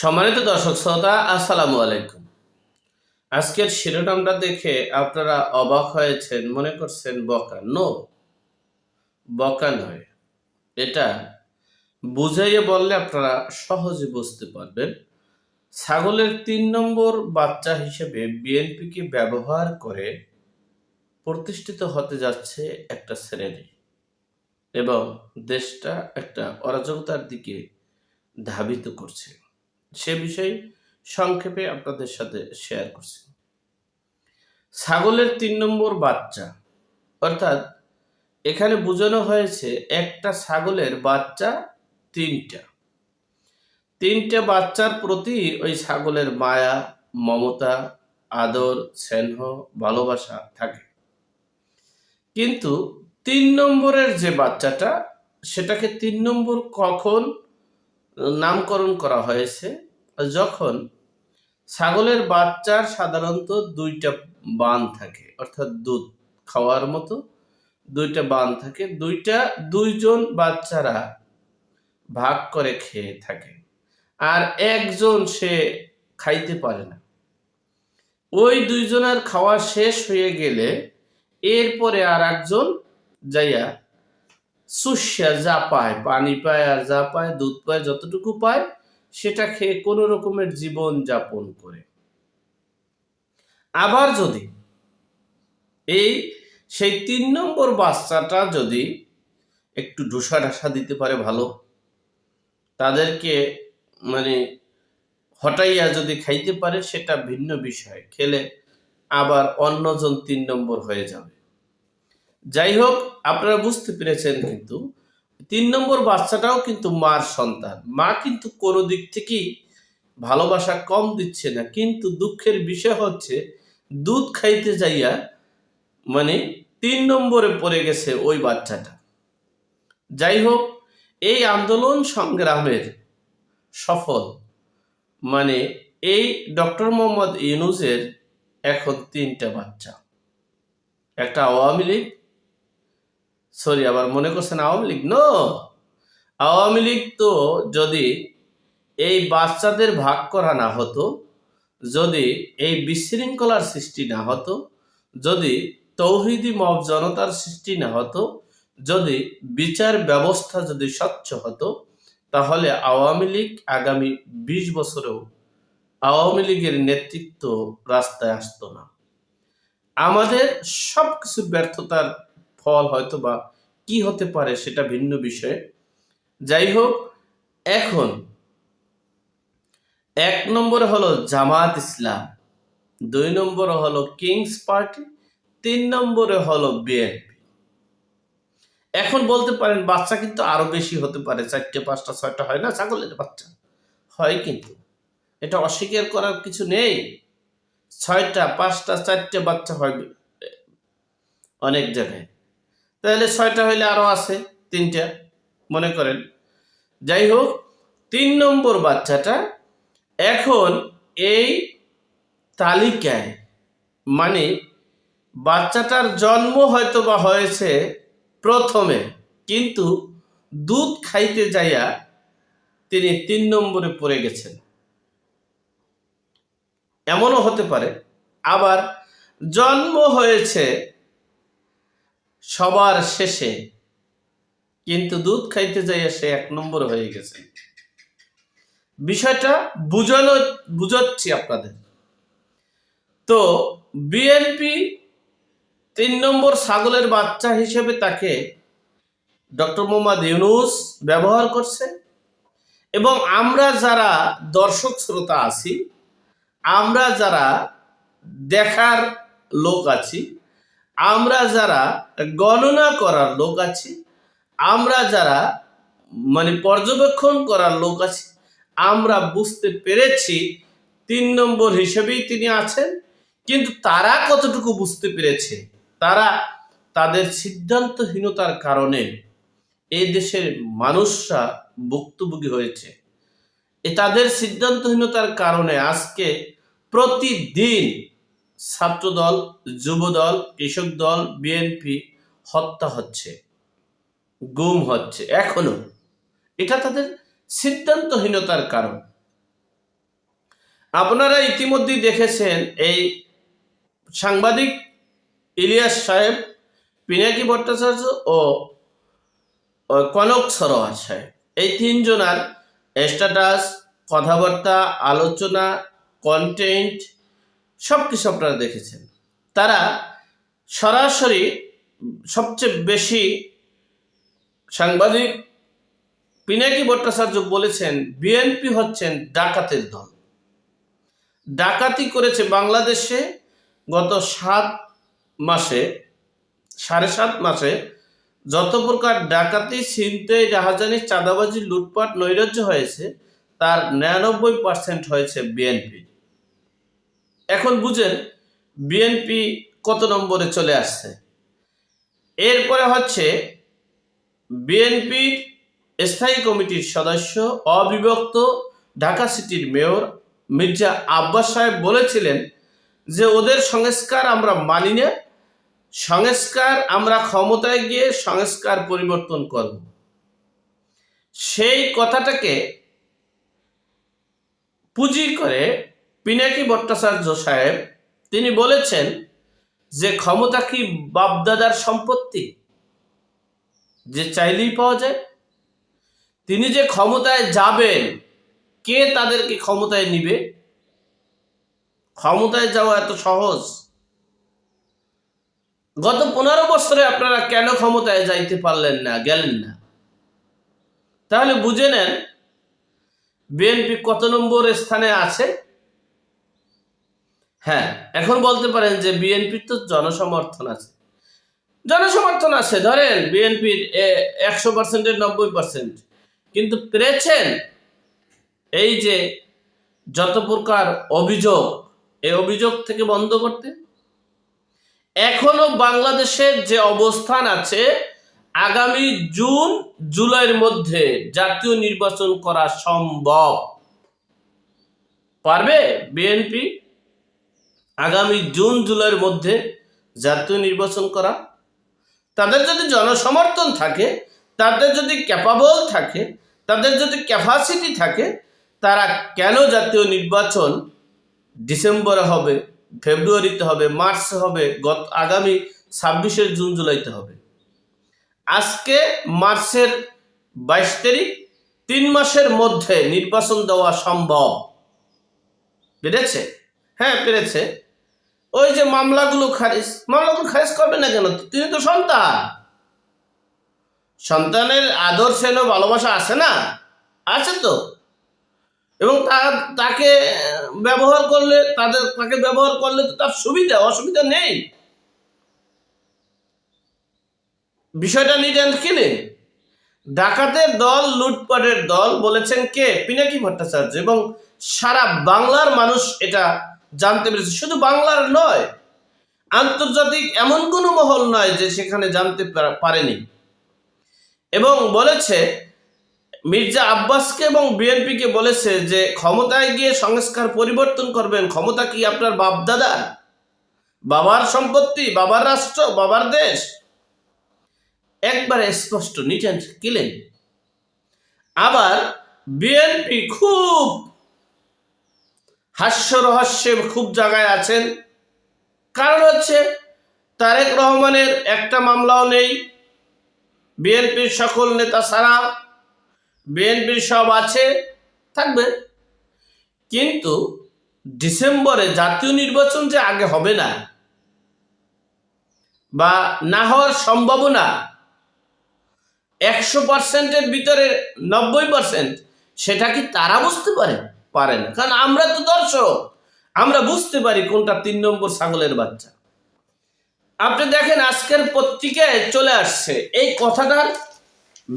সম্মানিত দর্শক শ্রোতা, আসসালামু আলাইকুম। আজকের শিরোনামটা দেখে আপনারা অবাক হয়েছেন, মনে করছেন বকা। নো, বকা নয়। এটা বুঝাইয়ে বললে আপনারা সহজে বুঝতে পারবেন। ছাগলের ৩ নম্বর বাচ্চা হিসেবে বিএনপিকে ব্যবহার করে প্রতিষ্ঠিত হতে যাচ্ছে একটা শ্রেণী এবং দেশটা একটা অরাজকতার দিকে ধাবিত করছে। সে বিষয়ে সংক্ষেপে আপনাদের সাথে শেয়ার করছি। ছাগলের ৩ নম্বর বাচ্চা, অর্থাৎ এখানে বোঝানো হয়েছে একটা ছাগলের বাচ্চা তিনটা তিনটা বাচ্চার প্রতি ওই ছাগলের মায়া, মমতা, আদর, স্নেহ, ভালোবাসা থাকে। কিন্তু ৩ নম্বরের যে বাচ্চাটা, সেটাকে ৩ নম্বর কখন নামকরণ করা হয়েছে? যখন ছাগলের বাচ্চার সাধারণত ২টা বান থাকে, অর্থাৎ দুধ খাওয়ার মতো ২টা বান থাকে। দুইজন বাচ্চারা ভাগ করে খেয়ে থাকে, আর একজন সে খাইতে পারে না। ওই দুইজনের খাওয়া শেষ হয়ে গেলে এরপরে আর একজন যাইয়া সুস্যা যা পায়, পানি পায় আর যা পায়, দুধ পায়, যতটুকু পায় সেটা খেয়ে কোনো রকমের জীবন যাপন করে। আবার যদি এই সেই ৩ নম্বর বাচ্চাটা যদি একটু ঢোসা দিতে পারে ভালো, তাদেরকে মানে হটাইয়া যদি খাইতে পারে, সেটা ভিন্ন বিষয়। খেলে আবার অন্যজন ৩ নম্বর হয়ে যাবে। যাই হোক, আপনারা বুঝতে পেরেছেন। কিন্তু ৩ নম্বর বাচ্চাটাও কিন্তু মার সন্তান। মা কিন্তু কোনো দিক থেকেই ভালোবাসা কম দিচ্ছে না, কিন্তু দুঃখের বিষয় হচ্ছে দুধ খাইতে যাইয়া ৩ নম্বরে পড়ে গেছে ওই বাচ্চাটা। যাই হোক, এই আন্দোলন সংগ্রামের সফল এই ডক্টর মোহাম্মদ ইউনূসের এখন ৩টা বাচ্চা। একটা আওয়ামী লীগ, আবার মনে করছেন আওয়ামী লীগ? নো, আওয়ামী লীগ তো যদি এই বাচ্চাদের ভাগ করা না হতো, যদি এই বিশৃঙ্খলার সৃষ্টি না হতো, যদি তৌহিদি মব জনতার সৃষ্টি না হতো, যদি বিচার ব্যবস্থা যদি স্বচ্ছ হতো, তাহলে আওয়ামী লীগ আগামী ২০ বছরেও আওয়ামী লীগের নেতৃত্ব রাস্তায় আসতো না। আমাদের সবকিছু ব্যর্থতার ফল হয়তো বা কি হতে পারে সেটা ভিন্ন বিষয়। যাই হোক, এখন ১ নম্বরে হলো জামাত ইসলাম, ২ নম্বরে হলো কিংস পার্টি, ৩ নম্বরে হলো বিএনপি। এখন বলতে পারেন বাচ্চা কিন্তু আরো বেশি হতে পারে, ৪টে ৫টা ৬টা হয় না ছাগলের বাচ্চা? হয়, কিন্তু এটা অস্বীকার করার কিছু নেই। ৬টা ৫টা ৪টে বাচ্চা হয় অনেক জায়গায়। তাহলে ৬টা হইলে আরো আছে ৩টা, মনে করেন। যাই হোক, ৩ নম্বর বাচ্চাটা এখন এই তালিকায়, বাচ্চাটার জন্ম হয়তো বা হয়েছে প্রথমে, কিন্তু দুধ খাইতে যাইয়া তিনি ৩ নম্বরে পড়ে গেছেন। এমনও হতে পারে আবার জন্ম হয়েছে সবার শেষে, কিন্তু দুধ খাইতে যাইয়া সে ১ নম্বর হয়ে গেছে। বিষয়টা বুঝাচ্ছি আপনাদের। তো বিএনপি ৩ নম্বর ছাগলের বাচ্চা হিসেবে তাকে ডক্টর মোহাম্মদ ইউনূস ব্যবহার করছে, এবং আমরা যারা দর্শক শ্রোতা আছি, আমরা যারা দেখার লোক আছি, আমরা যারা গণনা করার লোক আছি, আমরা যারা পর্যবেক্ষণ করার লোক আছি, আমরা বুঝতে পেরেছি ৩ নম্বর হিসেবেই তিনি আছেন। কিন্তু তারা কতটুকু বুঝতে পেরেছে? তারা তাদের সিদ্ধান্তহীনতার কারণে এই দেশের মানুষরা ভুক্তভোগী হয়েছে। তাদের সিদ্ধান্তহীনতার কারণে আজকে প্রতিদিন ছাত্রদল, যুবদল, কৃষক দল, বিএনপি হত্যা হচ্ছে, গুম হচ্ছে এখনো। এটা তাদের সিদ্ধান্তহীনতার কারণ। আপনারা ইতিমধ্যেই দেখেছেন এই সাংবাদিক ইলিয়াস সাহেব, পিনাকি ভট্টাচার্য ও কনক সরোয়ার সাহেব, এই তিনজনার স্ট্যাটাস, কথাবার্তা, আলোচনা, কন্টেন্ট সব কিছু আপনারা দেখেছেন। তারা সরাসরি সবচেয়ে বেশি সাংবাদিক পিনাকি ভট্টাচার্য বলেছেন বিএনপি হচ্ছেন ডাকাতের দল। ডাকাতি করেছে বাংলাদেশে গত 7.5 মাসে যত প্রকার ডাকাতি, ছিনতাই, রাহাজানি, চাঁদাবাজি, লুটপাট, নৈরাজ্য হয়েছে তার 99% হয়েছে বিএনপি। এখন বুঝেন বিএনপি কত নম্বরে চলে আসছে। এরপরে হচ্ছে বিএনপির স্থায়ী কমিটির সদস্য অবিভক্ত ঢাকা সিটির মেয়র মির্জা আব্বাস সাহেব বলেছিলেন যে ওদের সংস্কার আমরা মানি না, সংস্কার আমরা ক্ষমতায় গিয়ে সংস্কার পরিবর্তন করব। সেই কথাটাকে পুঁজি করে পিনাকি ভট্টাচার্য সাহেব তিনি বলেছেন যে ক্ষমতা কি বাপদাদার সম্পত্তি যে চাইলেই পাওয়া যায়? তিনি যে ক্ষমতায় যাবেন, কে তাদেরকে ক্ষমতায় নিবে? ক্ষমতায় যাওয়া এত সহজ? গত 15 বছরে আপনারা কেন ক্ষমতায় যাইতে পারলেন না, গেলেন না? তাহলে বুঝে নেন বিএনপি কত নম্বর স্থানে আছে। হ্যাঁ, এখন বলতে পারেন যে বিএনপির তো জনসমর্থন আছে। জনসমর্থন আছে, ধরেন বিএনপির 100%-এর 90%, কিন্তু পেরেছেন এই যে যত প্রকার অভিযোগ, এই অভিযোগ থেকে বন্ধ করতে? এখনো বাংলাদেশের যে অবস্থান আছে, আগামী জুন জুলাইয়ের মধ্যে জাতীয় নির্বাচন করা সম্ভব। পারবে বিএনপি আগামী জুন জুলাইয়ের মধ্যে জাতীয় নির্বাচন করা? তাদের যদি জনসমর্থন থাকে, তাদের যদি ক্যাপাবল থাকে, তাদের যদি ক্যাপাসিটি থাকে, তারা কেন জাতীয় নির্বাচন ডিসেম্বরে হবে, ফেব্রুয়ারিতে হবে, মার্চে হবে, আগামী 26শে জুন জুলাইতে হবে? আজকে মার্চের 22 তারিখ, 3 মাসের মধ্যে নির্বাচন দেওয়া সম্ভব। পেরেছে? হ্যাঁ পেরেছে। ওই যে মামলাগুলো খারিজ করবে না কেন? তিনি তো সন্তান, সন্তানের আদর স্নেহ ভালোবাসা আছে না? আছে তো। এবং তাকে ব্যবহার করলে তো তার সুবিধা, অসুবিধা নেই। বিষয়টা নিট অ্যান্ড ক্লিন। ডাকাতের দল, লুটপাটের দল বলেছেন কে? পিনাকি ভট্টাচার্য। এবং সারা বাংলার মানুষ এটা জানতে পেরেছে। শুধু বাংলার নয়, আন্তর্জাতিক এমন কোনো মহল নয় যে সেখানে জানতে পারেনি। এবং বলেছে মির্জা আব্বাসকে এবং বিএনপিকে বলেছে যে ক্ষমতায় গিয়ে সংস্কার পরিবর্তন করবেন। ক্ষমতা কি আপনার বাপদাদার? বাবার সম্পত্তি, বাবার রাষ্ট্র, বাবার দেশ? একবারে স্পষ্ট, নিট অ্যান্ড ক্লিন। আবার বিএনপি খুব হাস্য রহস্যে খুব জায়গায় আছেন। কারণ হচ্ছে তারেক রহমানের একটা মামলাও নেই, বিএনপির সকল নেতা ছাড়া। বিএনপির সব আছে, থাকবে। কিন্তু ডিসেম্বরে জাতীয় নির্বাচন যে আগে হবে না বা না হওয়ার সম্ভাবনা 100%-এর ভিতরে 90%, সেটা কি তারা বুঝতে পারে না? কারণ আমরা তো দর্শক, আমরা বুঝতে পারি কোনটা 3 নম্বর ছাগলের বাচ্চা। আপনি দেখেন আজকের পত্রিকায় চলে আসছে এই কথাটার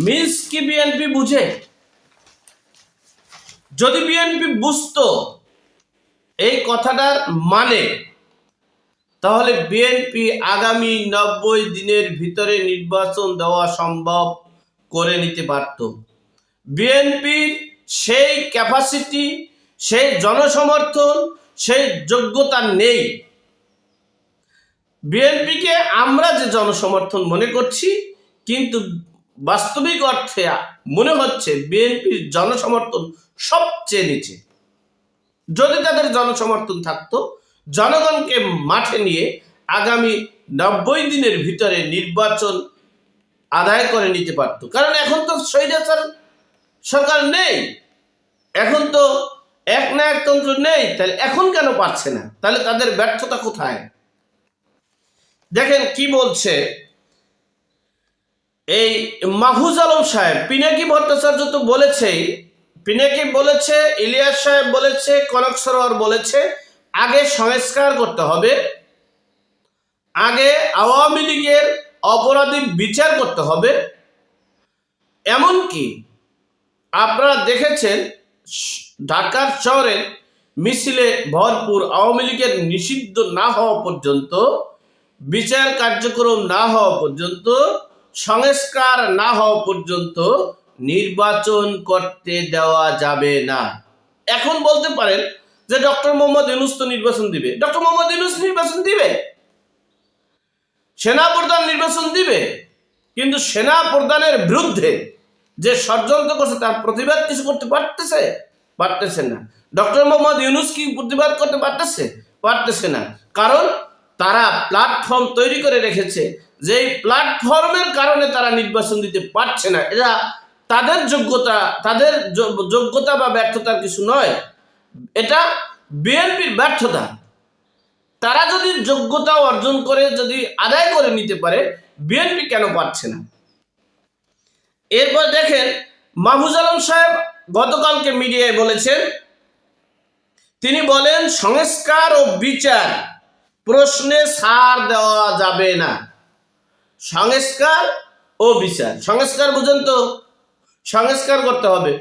মিন্স কি বিএনপি বুঝে? যদি বিএনপি বুঝতো এই কথাটার মানে, তাহলে বিএনপি আগামী 90 দিনের ভিতরে নির্বাচন দেওয়া সম্ভব করে নিতে পারত। বিএনপির সেই ক্যাপাসিটি, সেই জনসমর্থন, সেই যোগ্যতা নেই। বিএনপিকে আমরা যে জনসমর্থন মনে করছি, কিন্তু বাস্তবিক অর্থে মনে হচ্ছে বিএনপির জনসমর্থন সবচেয়ে নিচে। যদি তাদের জনসমর্থন থাকতো, জনগণকে মাঠে নিয়ে আগামী 90 দিনের ভিতরে নির্বাচন আদায় করে নিতে পারতো। কারণ এখন তো স্বৈরাচার সরকার নেই, এখন তো একনায়কতন্ত্র নেই, তাহলে এখন কেন পারছে না? তাহলে তাদের ব্যর্থতা কোথায়? দেখেন কি বলছে এই মাহফুজ আলম সাহেব। পিনাকি ভট্টাচার্য তো বলেছেই, পিনাকি বলেছে, ইলিয়াস সাহেব বলেছে, কনক সরোয়ার বলেছে, আগে সংস্কার করতে হবে, আগে আওয়ামী লীগের অপরাধী বিচার করতে হবে। এমনকি আপনারা দেখেছেন ঢাকার শহরে মিছিলে ভরপুর, আওয়ামী লীগের নিষিদ্ধ না হওয়া পর্যন্ত, বিচার কার্যক্রম না হওয়া পর্যন্ত, সংস্কার না হওয়া পর্যন্ত নির্বাচন করতে দেওয়া যাবে না। এখন বলতে পারেন যে ডক্টর মোহাম্মদ ইউনূস তো নির্বাচন দিবে। ডক্টর মোহাম্মদ ইউনূস নির্বাচন দিবে, সেনা প্রধান নির্বাচন দিবে, কিন্তু সেনা প্রধানের বিরুদ্ধে যে ষড়যন্ত্র করছে তার প্রতিবাদ কিছু করতে পারতেছে না। ডক্টর মোহাম্মদ ইউনূস কি প্রতিবাদ করতে পারতেছে না। কারণ তারা প্ল্যাটফর্ম তৈরি করে রেখেছে, যে এই প্ল্যাটফর্মের কারণে তারা নির্বাচন দিতে পারছে না। এটা তাদের যোগ্যতা বা ব্যর্থতার কিছু নয়, এটা বিএনপির ব্যর্থতা। তারা যদি যোগ্যতা অর্জন করে, যদি আদায় করে নিতে পারে, বিএনপি কেন পারছে না? এরপর দেখেন মাহফুজ আলম সাহেব গতকালকে মিডিয়ায় বলেছেন, তিনি বলেন সংস্কার ও বিচার প্রশ্নে ছাড় দেওয়া যাবে না। সংস্কার ও বিচার, সংস্কার বুঝেন তো, সংস্কার করতে হবে,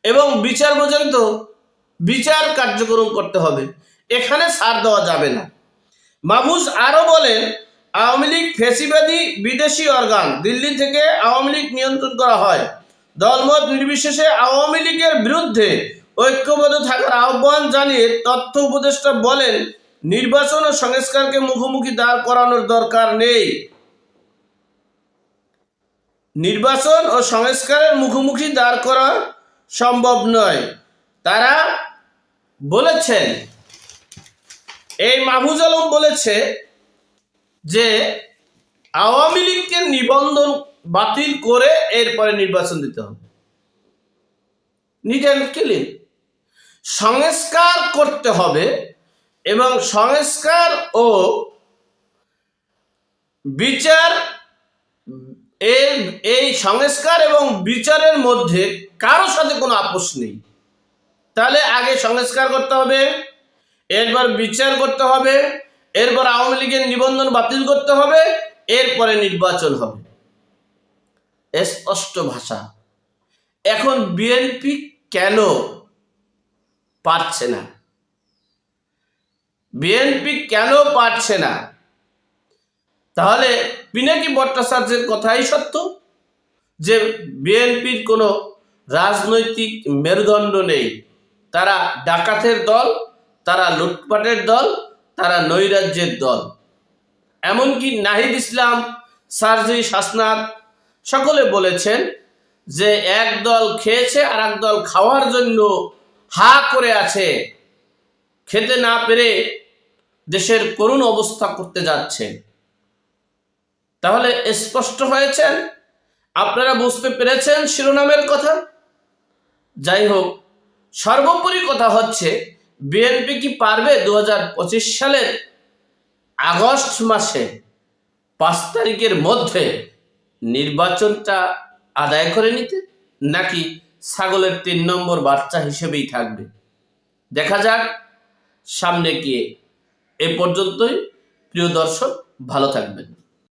এবং বিচার বুঝেন তো, বিচার কার্যক্রম করতে হবে, এখানে ছাড় দেওয়া যাবে না। মাহফুজ আরো বলেন, আওয়ামী লীগ ফ্যাসিবাদী বিদেশি অর্গান, দিল্লি থেকে আওয়ামী লীগ নিয়ন্ত্রণ করা হয়। দলমত নির্বিশেষে আওয়ামী লীগের বিরুদ্ধে ঐক্যবদ্ধ থাকার আহ্বান জানিয়ে তথ্য উপদেষ্টা বলেন, নির্বাচন ও সংস্কারকে মুখোমুখি দাঁড় করানোর দরকার নেই। নির্বাচন ও সংস্কারের মুখোমুখি দাঁড় করা সম্ভব নয়। তারা বলেছেন, এই মাহফুজ আলম বলেছে যে আওয়ামী লীগকে নিবন্ধন বাতিল করে এরপরে নির্বাচন দিতে হবে। নিট অ্যান্ড ক্লিন সংস্কার করতে হবে, এবং সংস্কার ও বিচার, এই সংস্কার এবং বিচারের মধ্যে কারোর সাথে কোনো আপোষ নেই। তাহলে আগে সংস্কার করতে হবে, এরপর বিচার করতে হবে, এরপর আওয়ামী লীগের নিবন্ধন বাতিল করতে হবে, এরপরে নির্বাচন হবে। স্পষ্ট ভাষা। এখন বিএনপি কেন পারছে না? বিএনপি কেন পারছে না? তাহলে পিনাকি ভট্টাচার্যের কথাই সত্য যে বিএনপির কোনো রাজনৈতিক মেরুদণ্ড নেই। তারা ডাকাতের দল, তারা লুটপাটের দল, তারা নৈরাজ্যের দল। এমনকি নাহিদ ইসলাম, সার্জি, হাসনাত সকলে বলেছেন যে এক দল খেয়েছে আর এক দল খাওয়ার জন্য হা করে আছে, খেতে না পেরে দেশের করুণ অবস্থা করতে যাচ্ছে। তাহলে স্পষ্ট হয়েছেন, আপনারা বুঝতে পেরেছেন শিরোনামের কথা। যাই হোক, সর্বোপরি কথা হচ্ছে, বিএনপি কি পারবে 2025 সালের আগস্ট মাসে 5 তারিখের মধ্যে নির্বাচনটা আদায় করে নিতে, নাকি ছাগলের 3 নম্বর বাচ্চা হিসেবেই থাকবে? দেখা যাক সামনে গিয়ে। এ পর্যন্তই প্রিয় দর্শক, ভালো থাকবেন।